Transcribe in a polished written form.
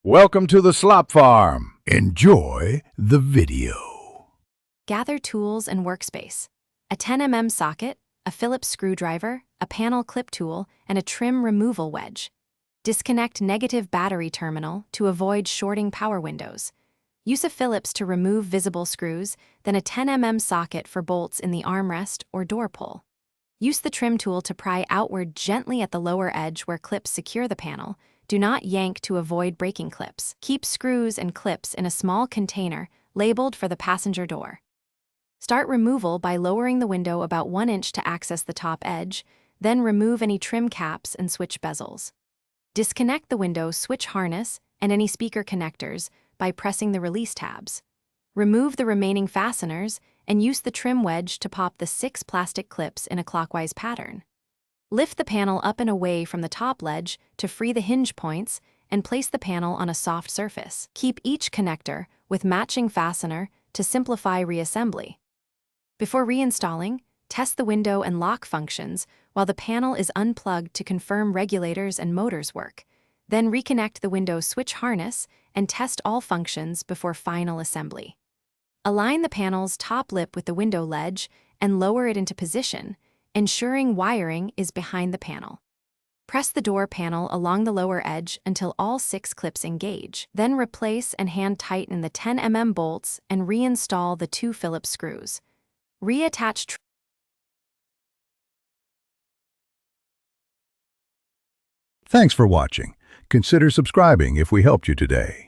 Welcome to the Slop Farm. Enjoy the video. Gather tools and workspace. A 10 mm socket, a Phillips screwdriver, a panel clip tool, and a trim removal wedge. Disconnect negative battery terminal to avoid shorting power windows. Use a Phillips to remove visible screws, then a 10 mm socket for bolts in the armrest or door pull. Use the trim tool to pry outward gently at the lower edge where clips secure the panel. Do not yank to avoid breaking clips. Keep screws and clips in a small container labeled for the passenger door. Start removal by lowering the window about 1 inch to access the top edge, then remove any trim caps and switch bezels. Disconnect the window switch harness and any speaker connectors by pressing the release tabs. Remove the remaining fasteners and use the trim wedge to pop the 6 plastic clips in a clockwise pattern. Lift the panel up and away from the top ledge to free the hinge points and place the panel on a soft surface. Keep each connector with matching fastener to simplify reassembly. Before reinstalling, test the window and lock functions while the panel is unplugged to confirm regulators and motors work. Then reconnect the window switch harness and test all functions before final assembly. Align the panel's top lip with the window ledge and lower it into position, ensuring wiring is behind the panel. Press the door panel along the lower edge until all 6 clips engage. Then replace and hand tighten the 10 mm bolts and reinstall the 2 Phillips screws. Reattach Thanks for watching. Consider subscribing if we helped you today.